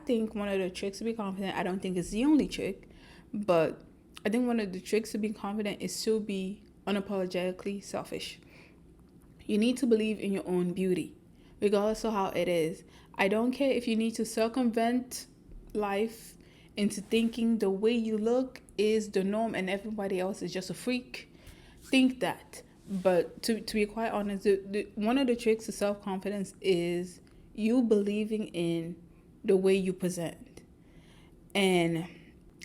think one of the tricks to be confident, I don't think it's the only trick, but I think one of the tricks to be confident is to be unapologetically selfish. You need to believe in your own beauty, regardless of how it is. I don't care if you need to circumvent life into thinking the way you look is the norm and everybody else is just a freak. Think that. But to be quite honest, one of the tricks to self-confidence is you believing in the way you present. And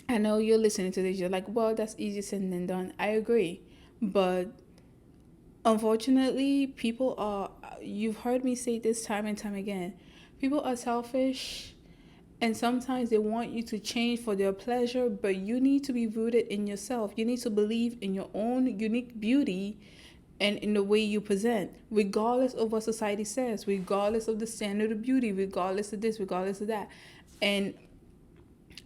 I know you're listening to this, you're like, well, that's easier said than done. I agree. But unfortunately, people are, you've heard me say this time and time again, people are selfish and sometimes they want you to change for their pleasure, but you need to be rooted in yourself. You need to believe in your own unique beauty and in the way you present, regardless of what society says, regardless of the standard of beauty, regardless of this, regardless of that. And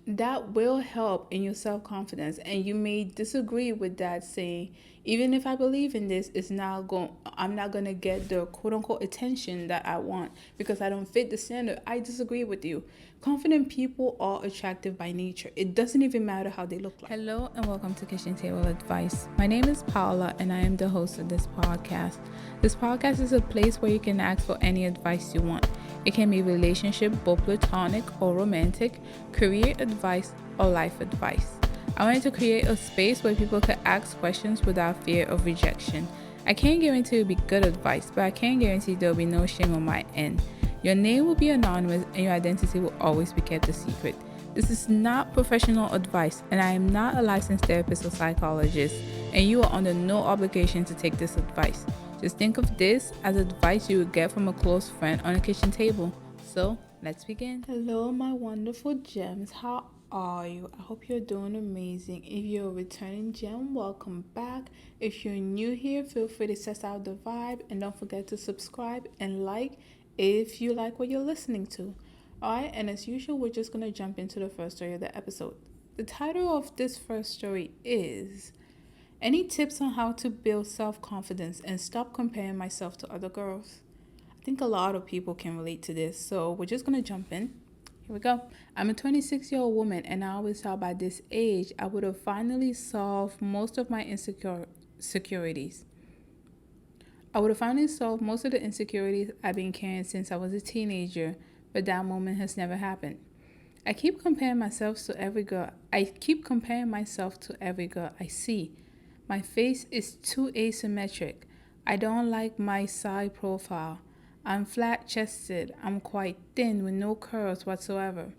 that will help in your self-confidence. And you may disagree with that, saying, even if I believe in this, I'm not going to get the quote-unquote attention that I want because I don't fit the standard. I disagree with you. Confident people are attractive by nature. It doesn't even matter how they look like. Hello and welcome to Kitchen Table Advice. My name is Paula and I am the host of this podcast. This podcast is a place where you can ask for any advice you want. It can be relationship, both platonic or romantic, career advice, or life advice. I wanted to create a space where people could ask questions without fear of rejection. I can't guarantee it'll be good advice, but I can guarantee there'll be no shame on my end. Your name will be anonymous and your identity will always be kept a secret. This is not professional advice, and I am not a licensed therapist or psychologist, and you are under no obligation to take this advice. Just think of this as advice you would get from a close friend on a kitchen table. So, let's begin. Hello, my wonderful gems. How are you? I hope you're doing amazing. If you're a returning gem, welcome back. If you're new here, feel free to test out the vibe and don't forget to subscribe and like if you like what you're listening to. Alright, and as usual, we're just going to jump into the first story of the episode. The title of this first story is Any Tips on How to Build Self-Confidence and Stop Comparing Myself to Other Girls? I think a lot of people can relate to this, so we're just going to jump in. Here we go. I'm a 26-year-old woman, and I always thought by this age I would have finally solved most of my insecurities. I would have finally solved most of the insecurities I've been carrying since I was a teenager, but that moment has never happened. I keep comparing myself to every girl I see. My face is too asymmetric. I don't like my side profile. I'm flat-chested. I'm quite thin with no curves whatsoever.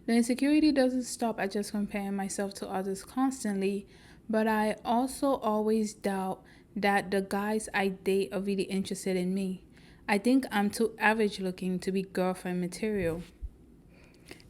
The insecurity doesn't stop at just comparing myself to others constantly, but I also always doubt that the guys I date are really interested in me. I think I'm too average looking to be girlfriend material.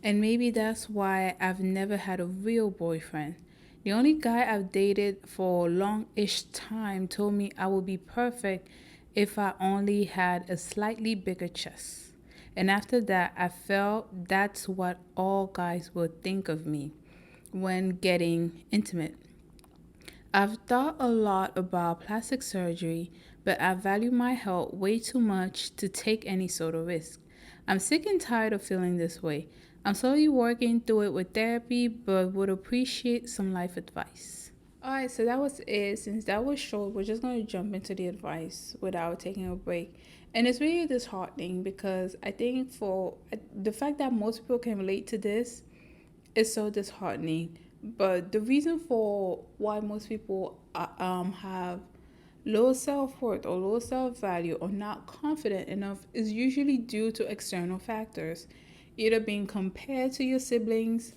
And maybe that's why I've never had a real boyfriend. The only guy I've dated for a long-ish time told me I would be perfect if I only had a slightly bigger chest. And after that, I felt that's what all guys would think of me when getting intimate. I've thought a lot about plastic surgery, but I value my health way too much to take any sort of risk. I'm sick and tired of feeling this way. I'm slowly working through it with therapy, but would appreciate some life advice. Alright, so that was it. Since that was short, we're just going to jump into the advice without taking a break. And it's really disheartening because I think for the fact that most people can relate to this is so disheartening. But the reason for why most people have low self-worth or low self-value or not confident enough is usually due to external factors, either being compared to your siblings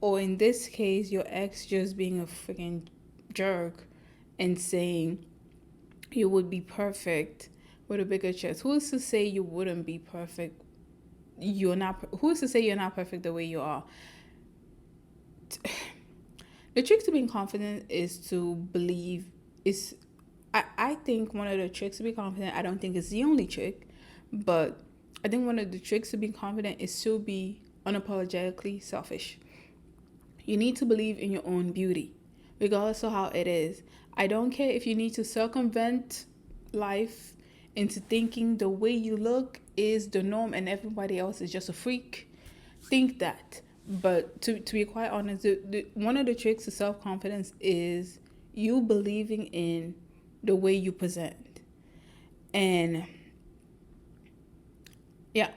or in this case your ex just being a freaking jerk and saying you would be perfect with a bigger chest. Who's to say you wouldn't be perfect? Who's to say you're not perfect the way you are? The trick to being confident is to believe is I think one of the tricks to be confident, I don't think it's the only trick, but I think one of the tricks to being confident is to be unapologetically selfish. You need to believe in your own beauty, regardless of how it is. I don't care if you need to circumvent life into thinking the way you look is the norm and everybody else is just a freak. think that. But to be quite honest, one of the tricks to self confidence is you believing in the way you present. And yeah,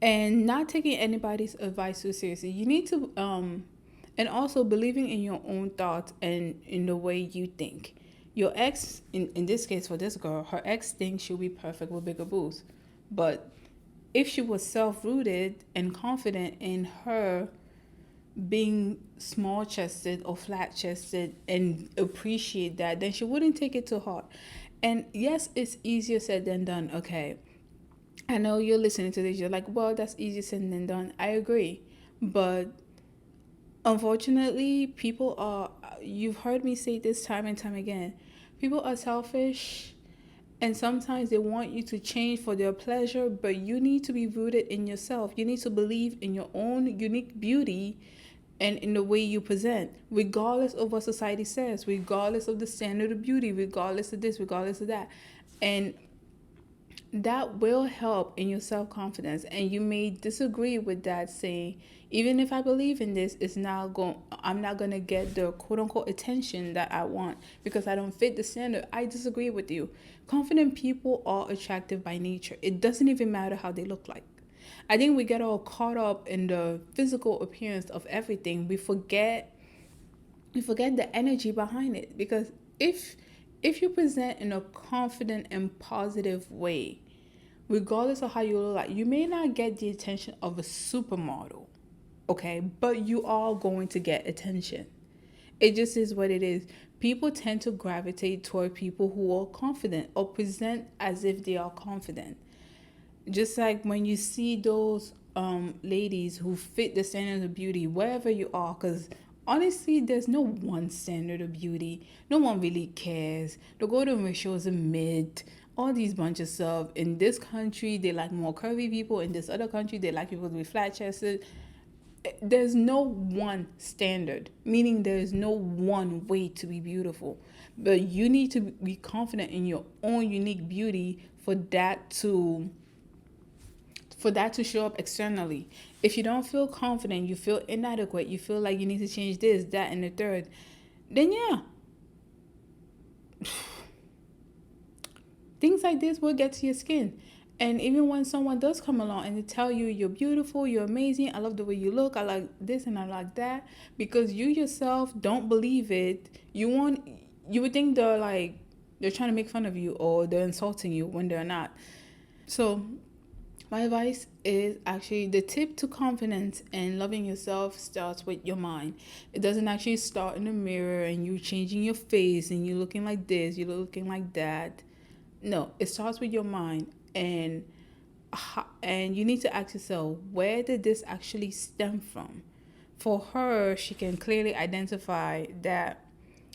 and not taking anybody's advice too seriously. You need to and also believing in your own thoughts and in the way you think. Your ex, in this case for this girl, her ex thinks she'll be perfect with bigger boobs. But if she was self-rooted and confident in her being small chested or flat chested and appreciate that, then she wouldn't take it too hard. And yes, it's easier said than done. Okay, I know you're listening to this, you're like, well, that's easier said than done. I agree. But unfortunately, people are, you've heard me say this time and time again, people are selfish and sometimes they want you to change for their pleasure, but you need to be rooted in yourself. You need to believe in your own unique beauty and in the way you present, regardless of what society says, regardless of the standard of beauty, regardless of this, regardless of that. And that will help in your self-confidence. And you may disagree with that, saying, even if I believe in this, I'm not going to get the quote-unquote attention that I want because I don't fit the standard. I disagree with you. Confident people are attractive by nature. It doesn't even matter how they look like. I think we get all caught up in the physical appearance of everything. We forget the energy behind it, because if you present in a confident and positive way, regardless of how you look like, you may not get the attention of a supermodel, okay, but you are going to get attention. It just is what it is. People tend to gravitate toward people who are confident or present as if they are confident. Just like when you see those ladies who fit the standard of beauty wherever you are, because honestly there's no one standard of beauty. No one really cares. The golden ratio is a mid. All these bunch of stuff. In this country they like more curvy people, in this other country they like people to be flat chested. There's no one standard, meaning there is no one way to be beautiful, but you need to be confident in your own unique beauty for that to show up externally. If you don't feel confident, you feel inadequate, you feel like you need to change this, that, and the third, then yeah, things like this will get to your skin. And even when someone does come along and they tell you you're beautiful, you're amazing, I love the way you look, I like this and I like that, because you yourself don't believe it, you would think they're trying to make fun of you or they're insulting you when they're not. So my advice is actually the tip to confidence and loving yourself starts with your mind. It doesn't actually start in the mirror and you changing your face and you looking like this, you looking like that. No, it starts with your mind. And you need to ask yourself, where did this actually stem from? For her, she can clearly identify that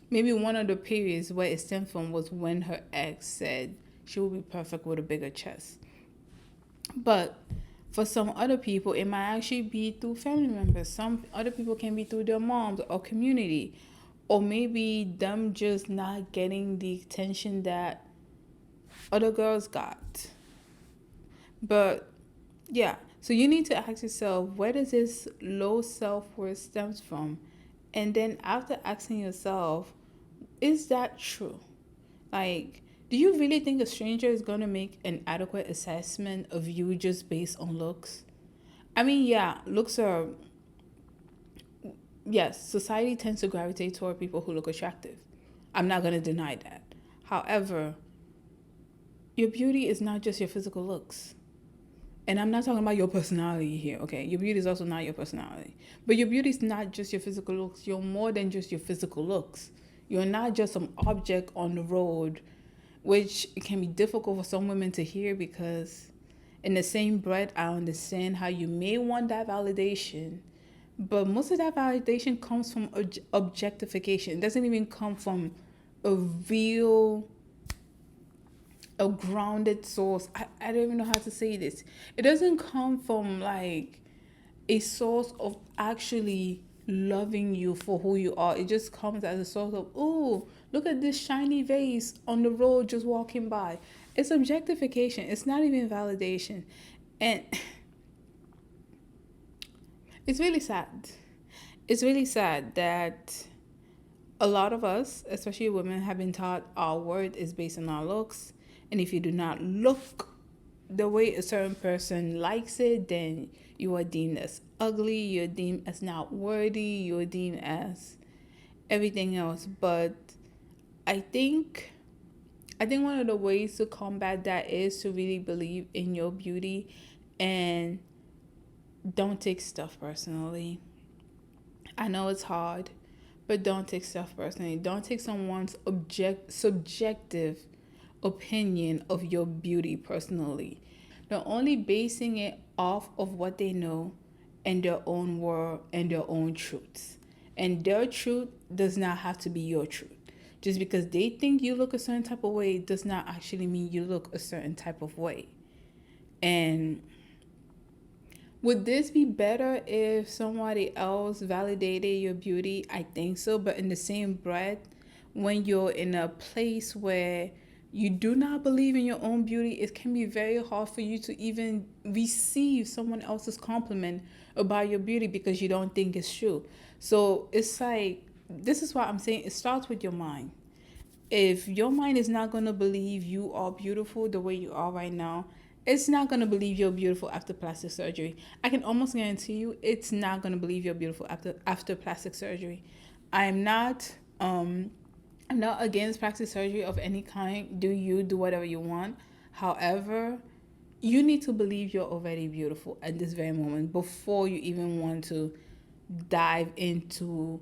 maybe one of the periods where it stemmed from was when her ex said she would be perfect with a bigger chest. But for some other people, it might actually be through family members. Some other people can be through their moms or community, or maybe them just not getting the attention that other girls got. But yeah, so you need to ask yourself, where does this low self-worth stems from? And then after asking yourself, is that true? Like, do you really think a stranger is going to make an adequate assessment of you just based on looks? I mean, yeah, looks are, yes, society tends to gravitate toward people who look attractive. I'm not going to deny that. However, your beauty is not just your physical looks. And I'm not talking about your personality here, okay? Your beauty is also not your personality. But your beauty is not just your physical looks. You're more than just your physical looks. You're not just some object on the road, which can be difficult for some women to hear, because in the same breath, I understand how you may want that validation, but most of that validation comes from objectification. It doesn't even come from a real, a grounded source. I don't even know how to say this. It doesn't come from like a source of actually loving you for who you are. It just comes as a source of, oh, look at this shiny vase on the road just walking by. It's objectification. It's not even validation. And It's really sad. It's really sad that a lot of us, especially women, have been taught our worth is based on our looks. And if you do not look the way a certain person likes it, then you are deemed as ugly, you're deemed as not worthy, you're deemed as everything else. But I think I think one of the ways to combat that is to really believe in your beauty and don't take stuff personally. I know it's hard, but don't take stuff personally. Don't take someone's subjective opinion of your beauty personally. They're only basing it off of what they know and their own world and their own truths. And their truth does not have to be your truth. Just because they think you look a certain type of way does not actually mean you look a certain type of way. And would this be better if somebody else validated your beauty? I think so. But in the same breath, when you're in a place where you do not believe in your own beauty, it can be very hard for you to even receive someone else's compliment about your beauty because you don't think it's true. So it's like, this is why I'm saying it starts with your mind. If your mind is not going to believe you are beautiful the way you are right now, it's not going to believe you're beautiful after plastic surgery. I can almost guarantee you it's not going to believe you're beautiful after plastic surgery. I'm not um I'm not against plastic surgery of any kind. Do you do whatever you want? However, you need to believe you're already beautiful at this very moment before you even want to dive into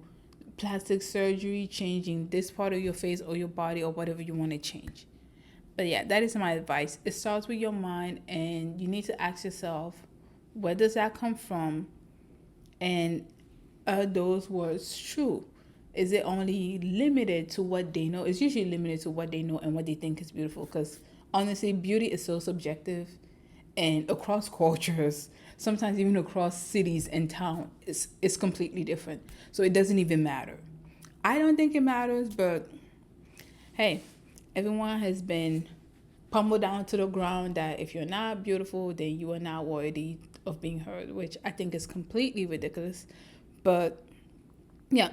plastic surgery, changing this part of your face or your body or whatever you want to change. But yeah, that is my advice. It starts with your mind, and you need to ask yourself, where does that come from? And are those words true? Is it only limited to what they know? It's usually limited to what they know and what they think is beautiful. Because honestly, beauty is so subjective, and across cultures, sometimes even across cities and town, it's completely different. So it doesn't even matter. I don't think it matters, but hey, everyone has been pummeled down to the ground that if you're not beautiful, then you are not worthy of being heard, which I think is completely ridiculous. But yeah,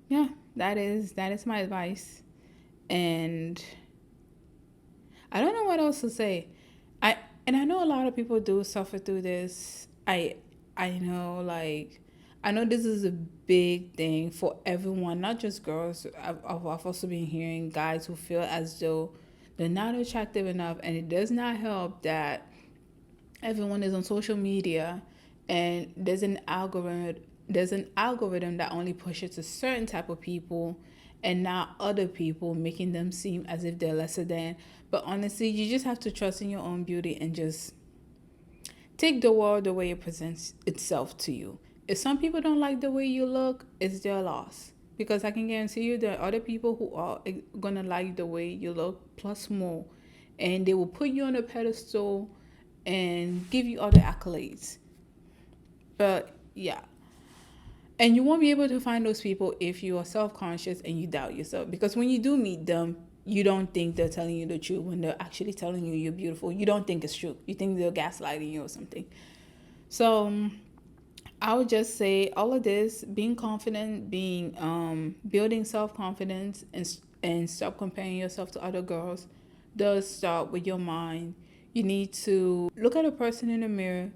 yeah, that is my advice. And I don't know what else to say. I I know a lot of people do suffer through this. I know, like, I know this is a big thing for everyone, not just girls. I've also been hearing guys who feel as though they're not attractive enough, and it does not help that everyone is on social media, and there's an algorithm that only pushes to certain type of people and not other people, making them seem as if they're lesser than. But honestly, you just have to trust in your own beauty and just take the world the way it presents itself to you. If some people don't like the way you look, it's their loss. Because I can guarantee you there are other people who are gonna like the way you look plus more, and they will put you on a pedestal and give you other accolades. But yeah, and you won't be able to find those people if you are self-conscious and you doubt yourself. Because when you do meet them, you don't think they're telling you the truth when they're actually telling you you're beautiful. You don't think it's true. You think they're gaslighting you or something. So I would just say all of this, being confident, being building self-confidence, and stop comparing yourself to other girls, does start with your mind. You need to look at a person in the mirror,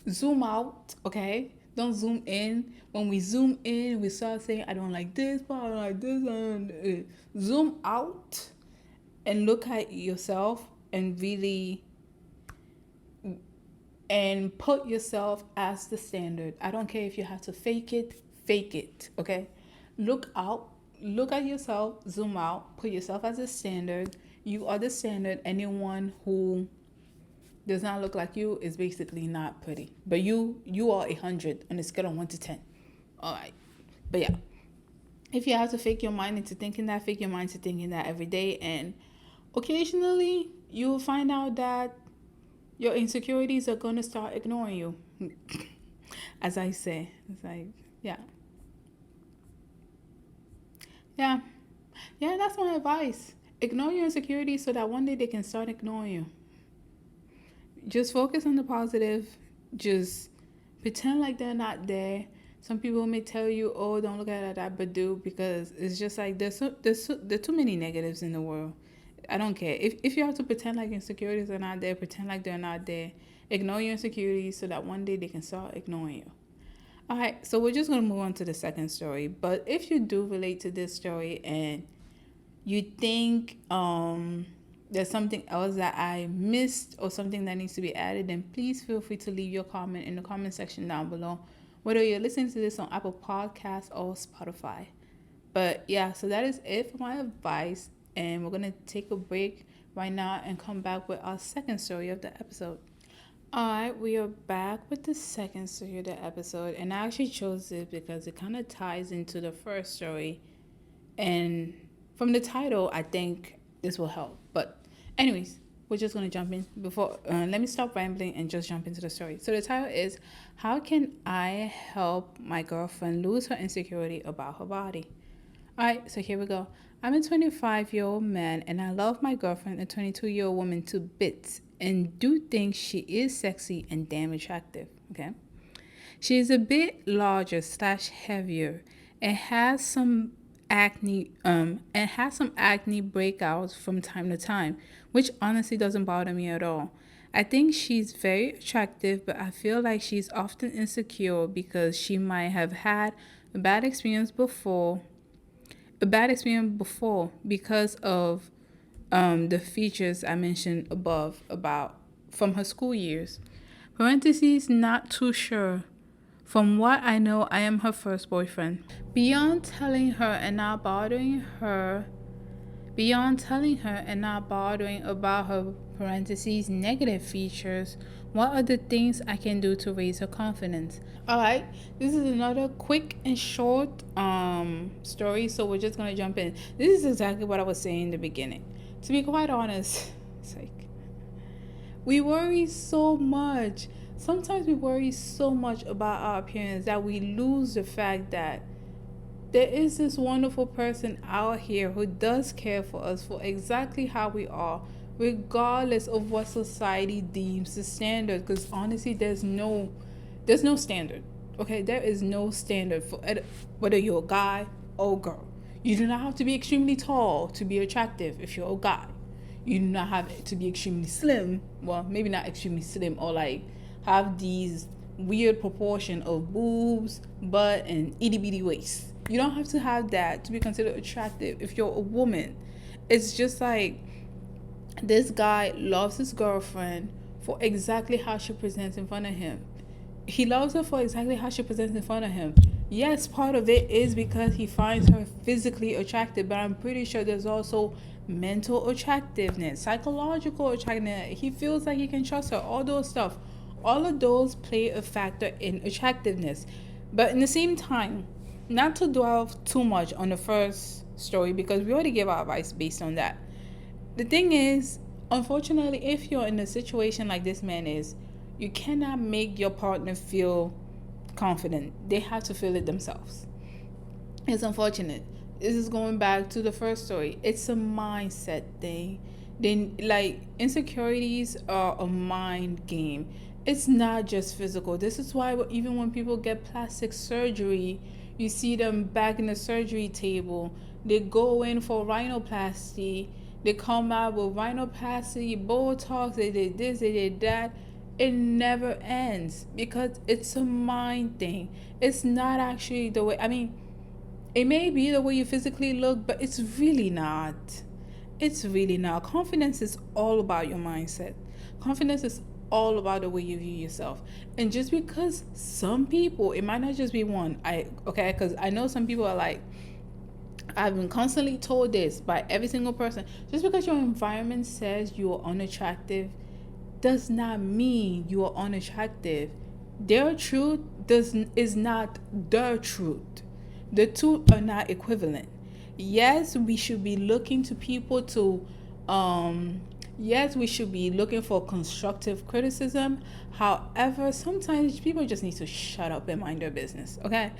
zoom out, okay? Don't zoom in. When we zoom in, we start saying, I don't like this, but I don't like this. Zoom out and look at yourself and really and put yourself as the standard. I don't care if you have to fake it, okay? Look out, look at yourself, zoom out, put yourself as a standard. You are the standard. Anyone who does not look like you is basically not pretty. But you are 100 on a scale of 1 to 10. All right. But yeah, if you have to fake your mind into thinking that, fake your mind to thinking that every day, and occasionally you will find out that your insecurities are going to start ignoring you. As I say, it's like, yeah. Yeah. Yeah, that's my advice. Ignore your insecurities so that one day they can start ignoring you. Just focus on the positive. Just Pretend like they're not there. Some people may tell you, "Oh, don't look at it like that," but do, because it's just like there are too many negatives in the world. I don't care if you have to pretend like insecurities are not there. Pretend like they're not there. Ignore your insecurities so that one day they can start ignoring you. All right, so we're just gonna move on to the second story. But if you do relate to this story and you think there's something else that I missed or something that needs to be added, then please feel free to leave your comment in the comment section down below, whether you're listening to this on Apple Podcasts or Spotify. But yeah, so that is it for my advice, and we're gonna take a break right now and come back with our second story of the episode. Alright, we are back with the second story of the episode, and I actually chose it because it kind of ties into the first story, and from the title, I think this will help. But anyways, we're just gonna jump in. Before let me stop rambling and just jump into the story. So the title is, how can I help my girlfriend lose her insecurity about her body? Alright, so here we go. I'm a 25-year-old man and I love my girlfriend, a 22-year-old woman, to bits and do think she is sexy and damn attractive. Okay. She is a bit larger slash heavier and has some acne breakouts from time to time, which honestly doesn't bother me at all. I think she's very attractive, but I feel like she's often insecure because she might have had a bad experience before because of the features I mentioned above about from her school years. Parentheses, not too sure. From what I know, I am her first boyfriend. Beyond telling her and not bothering about her parentheses negative features, what are the things I can do to raise her confidence? Alright, this is another quick and short story, so we're just gonna jump in. This is exactly what I was saying in the beginning. To be quite honest, it's like we worry so much. Sometimes we worry so much about our appearance that we lose the fact that there is this wonderful person out here who does care for us for exactly how we are, regardless of what society deems the standard. Because honestly, there's no standard. Okay, there is no standard for whether you're a guy or a girl. You do not have to be extremely tall to be attractive if you're a guy. You do not have to be extremely slim. Well, maybe not extremely slim, or like have these weird proportion of boobs, butt, and itty bitty waist. You don't have to have that to be considered attractive if you're a woman. It's just like this guy loves his girlfriend for exactly how she presents in front of him. He loves her for exactly how she presents in front of him. Yes, part of it is because he finds her physically attractive, but I'm pretty sure there's also mental attractiveness, psychological attractiveness. He feels like he can trust her, all those stuff. All of those play a factor in attractiveness. But in the same time, not to dwell too much on the first story because we already gave our advice based on that. The thing is, unfortunately, if you're in a situation like this man is, you cannot make your partner feel confident. They have to feel it themselves. It's unfortunate. This is going back to the first story. It's a mindset thing. Then, like, insecurities are a mind game. It's not just physical. This is why even when people get plastic surgery, you see them back in the surgery table. They go in for rhinoplasty. They come out with rhinoplasty, Botox. They did this, they did that. It never ends because it's a mind thing. It's not actually the way. I mean, it may be the way you physically look, but it's really not. It's really not. Confidence is all about your mindset. Confidence is all about the way you view yourself. And just because some people, it might not just be one. Because I know some people are like, I've been constantly told this by every single person. Just because your environment says you are unattractive does not mean you are unattractive. Their truth is not the truth. The two are not equivalent. Yes, we should be looking to people to yes, we should be looking for constructive criticism. However, sometimes people just need to shut up and mind their business, okay?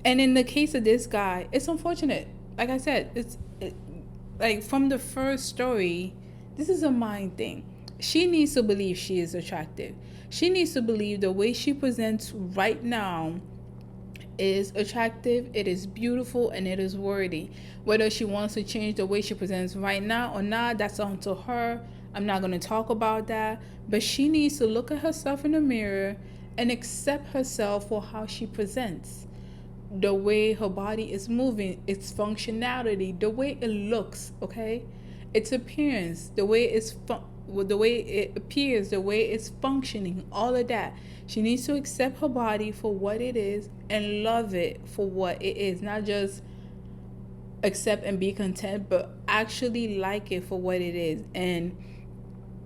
And in the case of this guy, it's unfortunate. Like I said, like from the first story, this is a mind thing. She needs to believe she is attractive. She needs to believe the way she presents right now is attractive, it is beautiful, and it is worthy. Whether she wants to change the way she presents right now or not, that's on to her. I'm not going to talk about that. But she needs to look at herself in the mirror and accept herself for how she presents. The way her body is moving, its functionality, the way it looks, okay? Its appearance, the way it appears, the way it's functioning, all of that. She needs to accept her body for what it is and love it for what it is. Not just accept and be content, but actually like it for what it is. And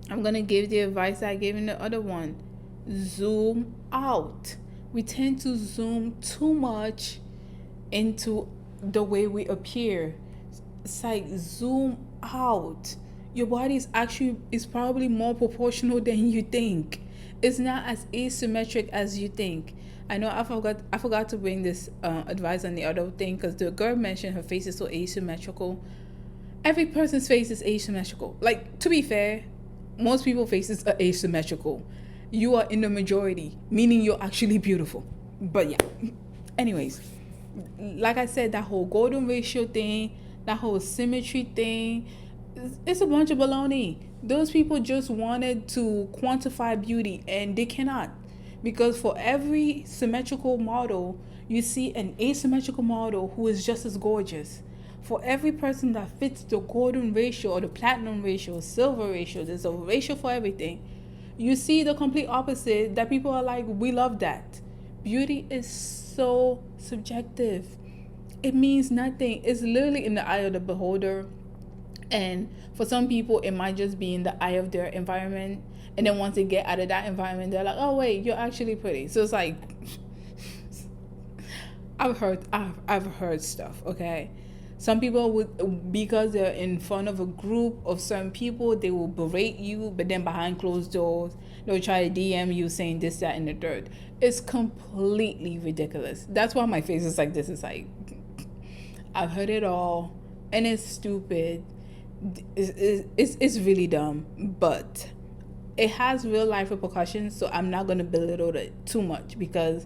I'm going to give the advice I gave in the other one. Zoom out. We tend to zoom too much into the way we appear. It's like zoom out. Your body is probably more proportional than you think. It's not as asymmetric as you think. I know I forgot to bring this advice on the other thing, because the girl mentioned her face is so asymmetrical. Every person's face is asymmetrical. Like, to be fair, most people's faces are asymmetrical. You are in the majority, meaning you're actually beautiful. But yeah. Anyways, like I said, that whole golden ratio thing, that whole symmetry thing, it's a bunch of baloney. Those people just wanted to quantify beauty, and they cannot. Because for every symmetrical model, you see an asymmetrical model who is just as gorgeous. For every person that fits the golden ratio or the platinum ratio, silver ratio, there's a ratio for everything. You see the complete opposite, that people are like, we love that. Beauty is so subjective. It means nothing. It's literally in the eye of the beholder. And for some people, it might just be in the eye of their environment. And then once they get out of that environment, they're like, oh, wait, you're actually pretty. So it's like, I've heard stuff, okay? Some people would, because they're in front of a group of certain people, they will berate you, but then behind closed doors, they'll try to DM you saying this, that, and the third. It's completely ridiculous. That's why my face is like this. It's like, I've heard it all, and it's stupid. It's really dumb, but it has real life repercussions, so I'm not going to belittle it too much, because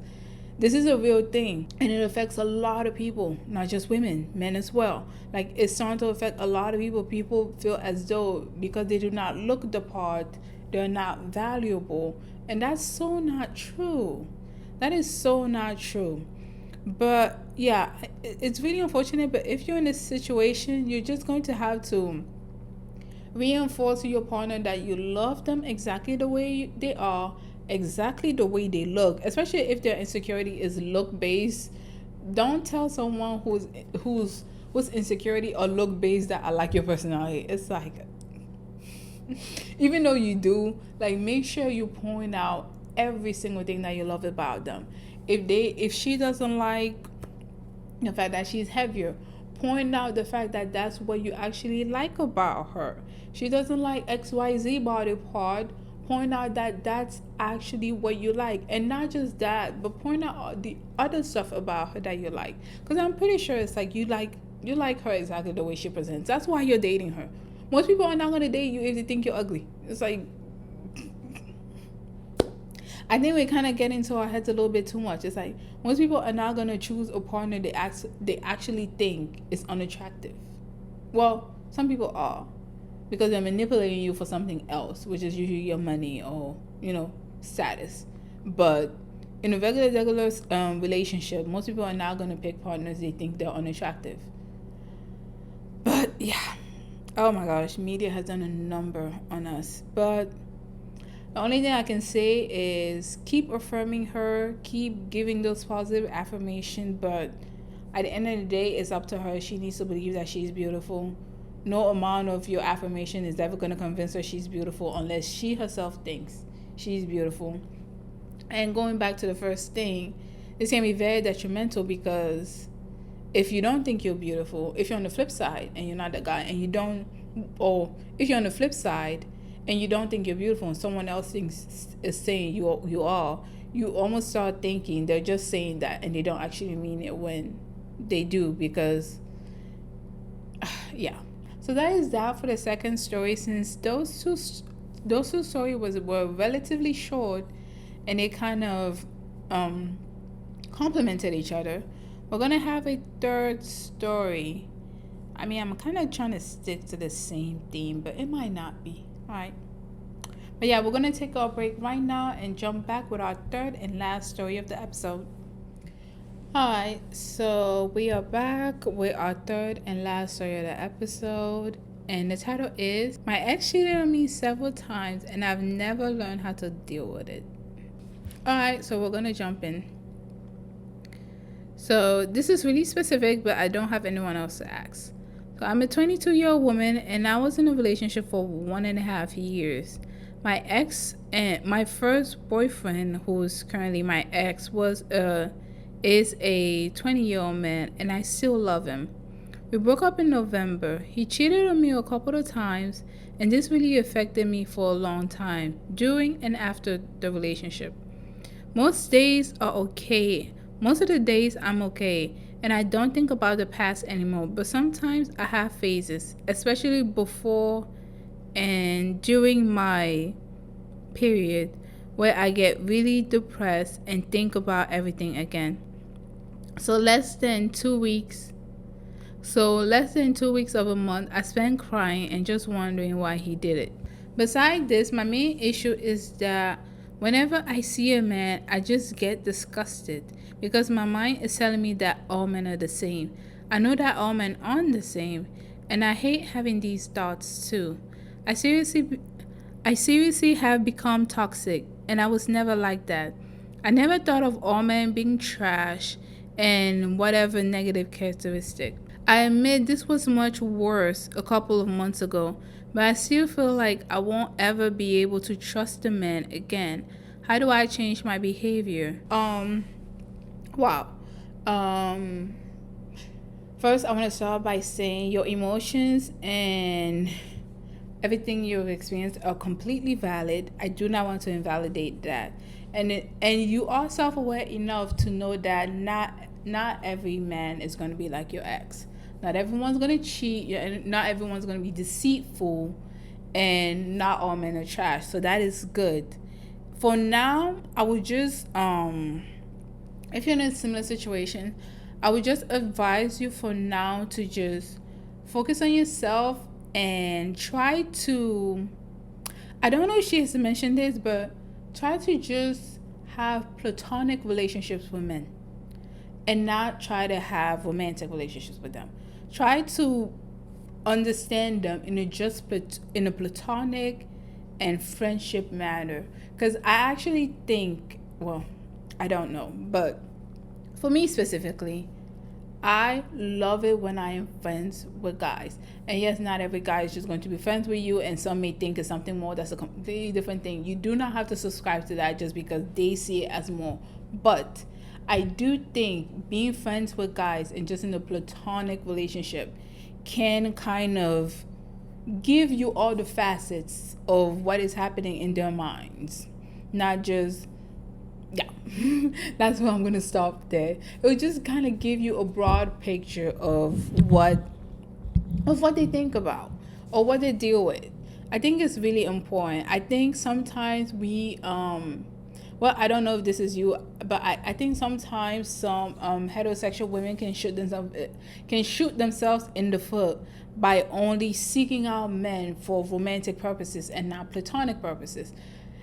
this is a real thing, and it affects a lot of people, not just women, men as well. Like, it's starting to affect a lot of people. People feel as though because they do not look the part, they're not valuable, and that's so not true. That is so not true. But yeah, it's really unfortunate, but if you're in this situation, you're just going to have to reinforce to your partner that you love them exactly the way they are, exactly the way they look, especially if their insecurity is look based. Don't tell someone whose insecurity or look based that I like your personality. It's like, even though you do, like, make sure you point out every single thing that you love about them. If she doesn't like the fact that she's heavier, point out the fact that that's what you actually like about her. She doesn't like XYZ body part, point out that that's actually what you like. And not just that, but point out all the other stuff about her that you like, because I'm pretty sure it's like you like her exactly the way she presents. That's why you're dating her. Most people are not going to date you if they think you're ugly. It's like, I think we kind of get into our heads a little bit too much. It's like, most people are not going to choose a partner they actually think is unattractive. Well, some people are, because they're manipulating you for something else, which is usually your money or, status. But in a regular relationship, most people are not going to pick partners they think they're unattractive. But yeah, oh my gosh, media has done a number on us. But the only thing I can say is keep affirming her, keep giving those positive affirmations, but at the end of the day, it's up to her. She needs to believe that she's beautiful. No amount of your affirmation is ever going to convince her she's beautiful unless she herself thinks she's beautiful. And going back to the first thing, this can be very detrimental, because if you don't think you're beautiful, if you're on the flip side and you're not the guy, and you don't, or if you're on the flip side and you don't think you're beautiful and someone else is saying you are, you almost start thinking they're just saying that and they don't actually mean it when they do, because yeah. So that is that for the second story. Since those two Those two stories were relatively short, and they kind of complemented each other. We're gonna have a third story. I mean, I'm kind of trying to stick to the same theme, but it might not be. All right. But yeah, we're gonna take a break right now and jump back with our third and last story of the episode. Alright, so we are back with our third and last story of the episode. And the title is My Ex Cheated on Me Several Times and I've Never Learned How to Deal with It. Alright, so we're gonna jump in. So this is really specific, but I don't have anyone else to ask. So I'm a 22-year-old woman and I was in a relationship for 1.5 years. My ex and my first boyfriend, who's currently my ex, is a 20-year-old man and I still love him. We broke up in November. He cheated on me a couple of times and this really affected me for a long time during and after the relationship. Most days are okay. Most of the days I'm okay and I don't think about the past anymore, but sometimes I have phases, especially before and during my period, where I get really depressed and think about everything again. Less than 2 weeks of a month, I spent crying and just wondering why he did it. Besides this, my main issue is that whenever I see a man, I just get disgusted because my mind is telling me that all men are the same. I know that all men aren't the same, and I hate having these thoughts too. I seriously have become toxic, and I was never like that. I never thought of all men being trash and whatever negative characteristic. I admit this was much worse a couple of months ago, but I still feel like I won't ever be able to trust a man again. How do I change my behavior? Wow. First, I want to start by saying your emotions and everything you've experienced are completely valid. I do not want to invalidate that. And you are self-aware enough to know that not every man is going to be like your ex. Not everyone's going to cheat, and not everyone's going to be deceitful, and not all men are trash. So that is good. For now, I would just if you're in a similar situation, I would just advise you for now to just focus on yourself and try to, I don't know if she has mentioned this, but try to just have platonic relationships with men and not try to have romantic relationships with them. Try to understand them in a platonic and friendship manner. Because I actually think, well, I don't know, but for me specifically, I love it when I am friends with guys. And yes, not every guy is just going to be friends with you, and some may think it's something more. That's a completely different thing. You do not have to subscribe to that just because they see it as more. But I do think being friends with guys and just in a platonic relationship can kind of give you all the facets of what is happening in their minds. Not just, yeah, that's where I'm going to stop there. It will just kind of give you a broad picture of what they think about or what they deal with. I think it's really important. I think sometimes we well, I don't know if this is you, but I think sometimes some heterosexual women can shoot themselves in the foot by only seeking out men for romantic purposes and not platonic purposes.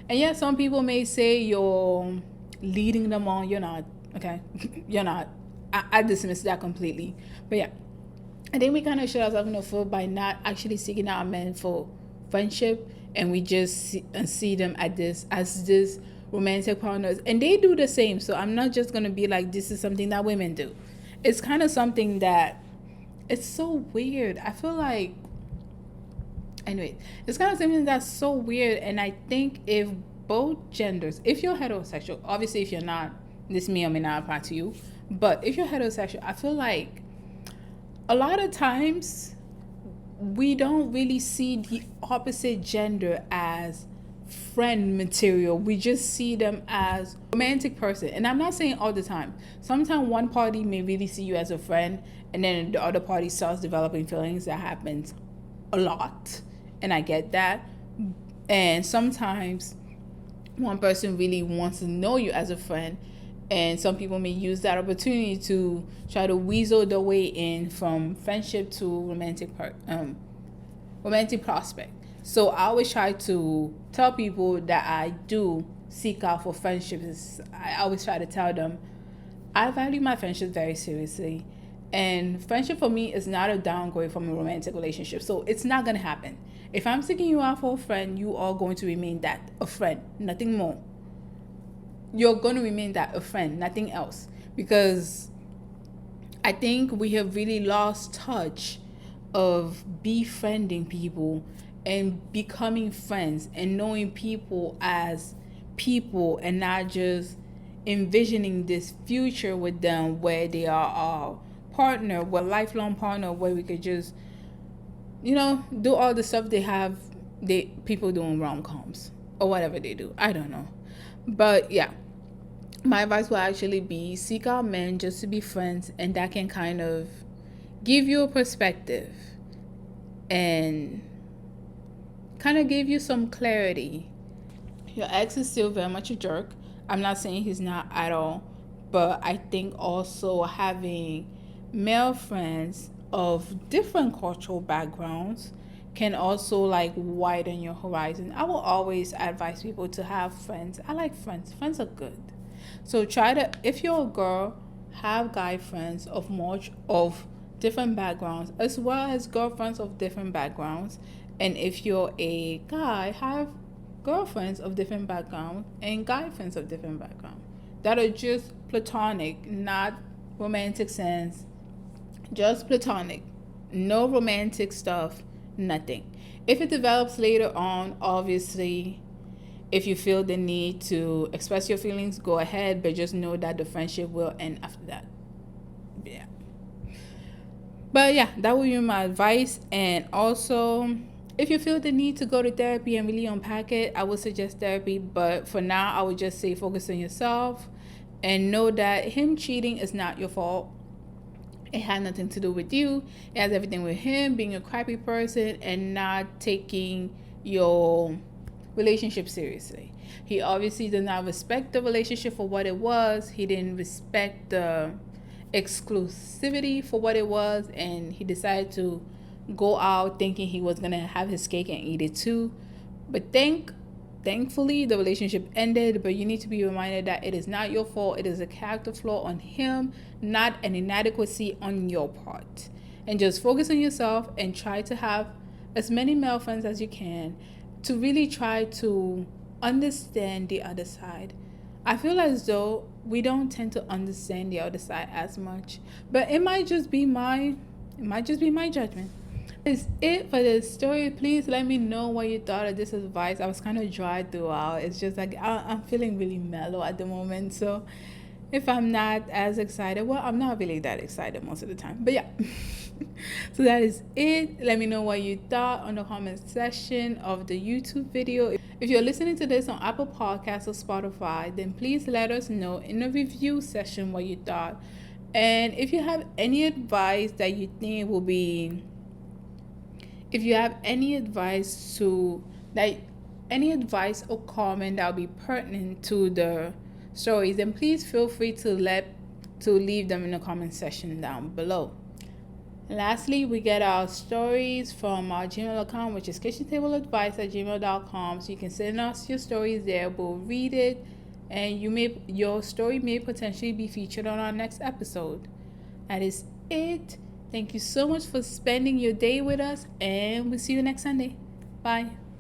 And yet some people may say you're leading them on. You're not, okay? You're not. I dismiss that completely. But yeah, I think we kind of shoot ourselves in the foot by not actually seeking out men for friendship, and we just see them as this romantic partners, and they do the same. So I'm not just gonna be like, this is something that women do. It's kind of something that, it's so weird. I feel like, anyway, it's kind of something that's so weird. And I think if both genders, if you're heterosexual, obviously if you're not, this may or may not apply to you, but if you're heterosexual, I feel like a lot of times we don't really see the opposite gender as friend material. We just see them as romantic person. And I'm not saying all the time. Sometimes one party may really see you as a friend, and then the other party starts developing feelings. That happens a lot, and I get that. And sometimes one person really wants to know you as a friend, and some people may use that opportunity to try to weasel their way in from friendship to romantic prospect. So I always try to tell people that I do seek out for friendships. I always try to tell them I value my friendship very seriously. And friendship for me is not a downgrade from a romantic relationship. So it's not going to happen. If I'm seeking you out for a friend, you are going to remain that, a friend, nothing more. You're going to remain that, a friend, nothing else. Because I think we have really lost touch of befriending people and becoming friends and knowing people as people and not just envisioning this future with them where they are our partner, a lifelong partner, where we could just, do all the stuff people do in rom-coms or whatever they do. I don't know. But yeah, my advice will actually be seek out men just to be friends, and that can kind of give you a perspective and kind of give you some clarity. Your ex is still very much a jerk. I'm not saying he's not at all, but I think also having male friends of different cultural backgrounds can also like widen your horizon. I will always advise people to have friends. I like friends. Friends are good. So if you're a girl, have guy friends of different backgrounds as well as girlfriends of different backgrounds. And if you're a guy, have girlfriends of different backgrounds and guy friends of different backgrounds that are just platonic, not romantic sense, just platonic, no romantic stuff, nothing. If it develops later on, obviously, if you feel the need to express your feelings, go ahead, but just know that the friendship will end after that. Yeah. But yeah, that would be my advice. And also, if you feel the need to go to therapy and really unpack it, I would suggest therapy. But for now, I would just say focus on yourself and know that him cheating is not your fault. It had nothing to do with you. It has everything with him being a crappy person and not taking your relationship seriously. He obviously did not respect the relationship for what it was. He didn't respect the exclusivity for what it was, and he decided to go out thinking he was gonna have his cake and eat it too. But thankfully the relationship ended, but you need to be reminded that it is not your fault. It is a character flaw on him, not an inadequacy on your part. And just focus on yourself and try to have as many male friends as you can to really try to understand the other side. I feel as though we don't tend to understand the other side as much, but it might just be my judgment. Is it for this story. Please let me know what you thought of this advice. I was kind of dry throughout. It's just like I'm feeling really mellow at the moment, so if I'm not as excited, well, I'm not really that excited most of the time, but yeah. So that is it. Let me know what you thought on the comment section of the YouTube video. If you're listening to this on Apple Podcasts or Spotify, then please let us know in the review section what you thought. And if you have any advice that you think will be, if you have any advice or comment that will be pertinent to the stories, then please feel free to leave them in the comment section down below. Lastly, we get our stories from our Gmail account, which is kitchentableadvice@gmail.com. So you can send us your stories there. We'll read it, and your story may potentially be featured on our next episode. That is it. Thank you so much for spending your day with us, and we'll see you next Sunday. Bye.